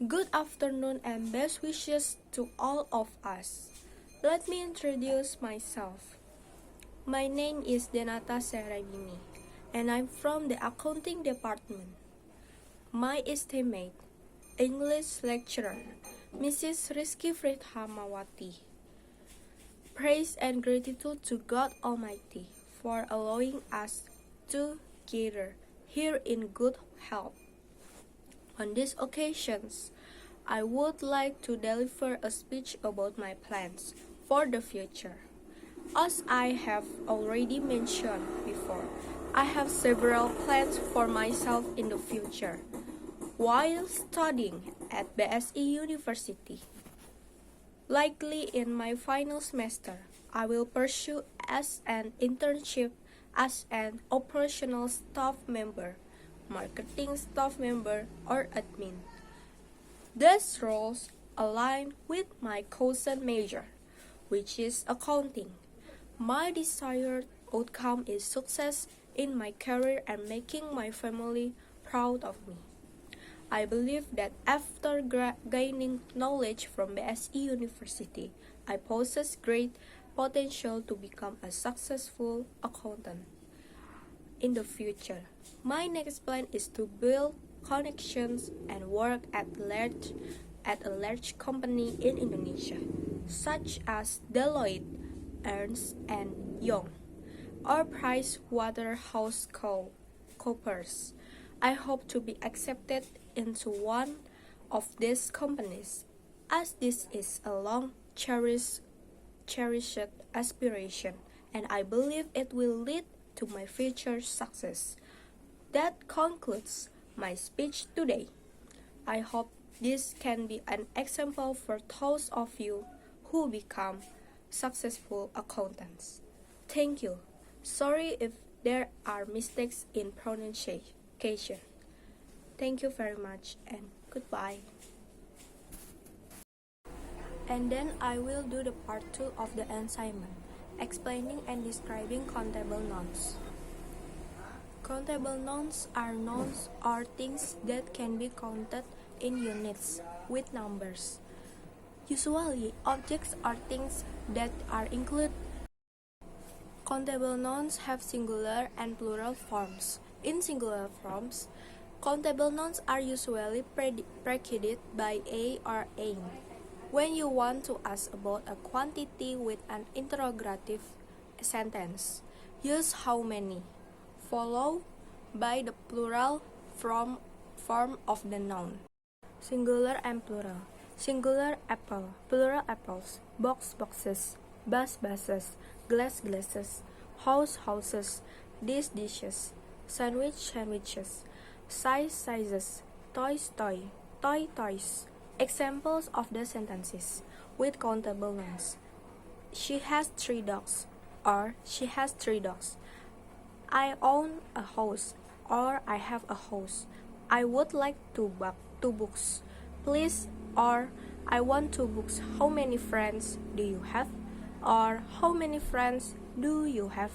Good afternoon and best wishes to all of us. Let me introduce myself. My name is Denata Seragini, and I'm from the accounting department. My estimate English lecturer, Mrs. Rizky Frithamawati. Praise and gratitude to God Almighty for allowing us to gather here in good health. On these occasions, I would like to deliver a speech about my plans for the future. As I have already mentioned before, I have several plans for myself in the future. While studying at BSI University, likely in my final semester, I will pursue as an internship as an operational staff member, marketing staff member, or admin. These roles align with my chosen major, which is accounting. My desired outcome is success in my career and making my family proud of me. I believe that after gaining knowledge from BSI University, I possess great potential to become a successful accountant. In the future, my next plan is to build connections and work at a large company in Indonesia, such as Deloitte, Ernst and Young, or PricewaterhouseCoopers. I hope to be accepted into one of these companies, as this is a long cherished aspiration, and I believe it will lead to my future success. That concludes my speech today. I hope this can be an example for those of you who become successful accountants. Thank you. Sorry if there are mistakes in pronunciation. Thank you very much and goodbye. And then I will do the part 2 of the assignment, explaining and describing countable nouns. Countable nouns are nouns or things that can be counted in units with numbers. Usually, objects or things that are included. Countable nouns have singular and plural forms. In singular forms, countable nouns are usually preceded by a or ein. When you want to ask about a quantity with an interrogative sentence, use how many, followed by the plural form of the noun. Singular and plural. Singular apple, plural apples, box boxes, bus buses, glass glasses, house houses, dish dishes, sandwich sandwiches, size sizes, toys toy, toy toys. Examples of the sentences with countable nouns. She has 3 dogs, or she has 3 dogs. I own a house, or I have a house. I would like 2 books, please, or I want 2 books. How many friends do you have? Or how many friends do you have?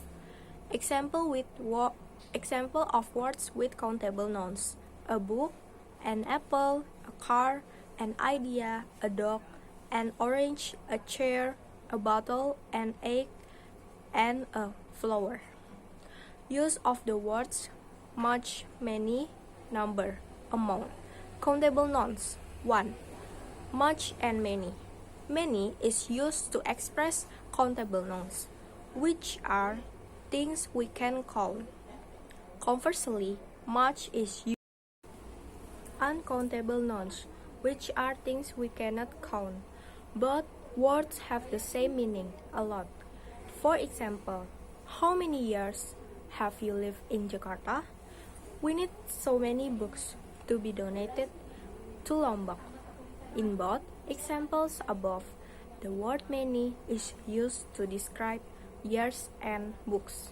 Example of words with countable nouns: a book, an apple, a car, an idea, a dog, an orange, a chair, a bottle, an egg, and a flower. Use of the words much, many, number, amount. Countable nouns. 1. Much and many. Many is used to express countable nouns, which are things we can count. Conversely, much is used uncountable nouns, which are things we cannot count. Both words have the same meaning, a lot. For example, how many years have you lived in Jakarta? We need so many books to be donated to Lombok. In both examples above, the word many is used to describe years and books,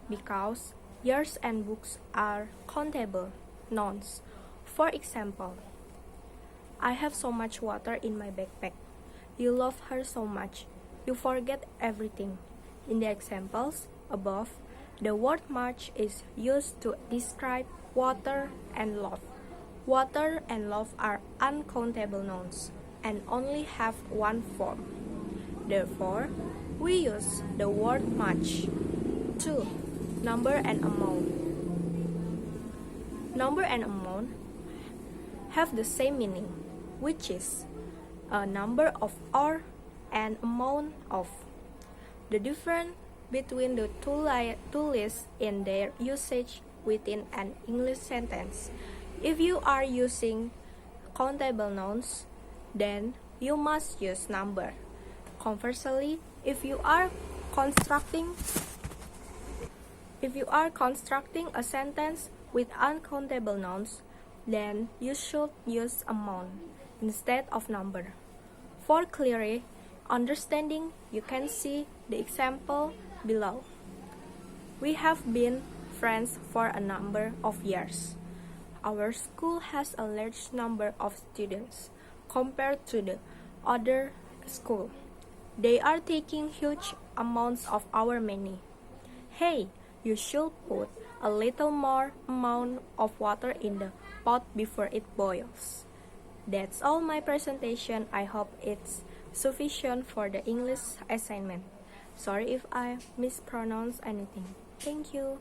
because years and books are countable nouns. For example, I have so much water in my backpack. You love her so much, you forget everything. In the examples above, the word much is used to describe water and love, Water and love are uncountable nouns and only have one form. Therefore, we use the word much. 2. Number and amount. Number and amount have the same meaning, which is a number of or an amount of. The difference between the two lists in their usage within an English sentence. If you are using countable nouns, then you must use number. Conversely, if you are constructing a sentence with uncountable nouns, then you should use amount instead of number. For clearer understanding, you can see the example below. We have been friends for a number of years. Our school has a large number of students compared to the other school. They are taking huge amounts of our money. Hey, you should put a little more amount of water in the pot before it boils. That's all my presentation. I hope it's sufficient for the English assignment. Sorry if I mispronounce anything. Thank you.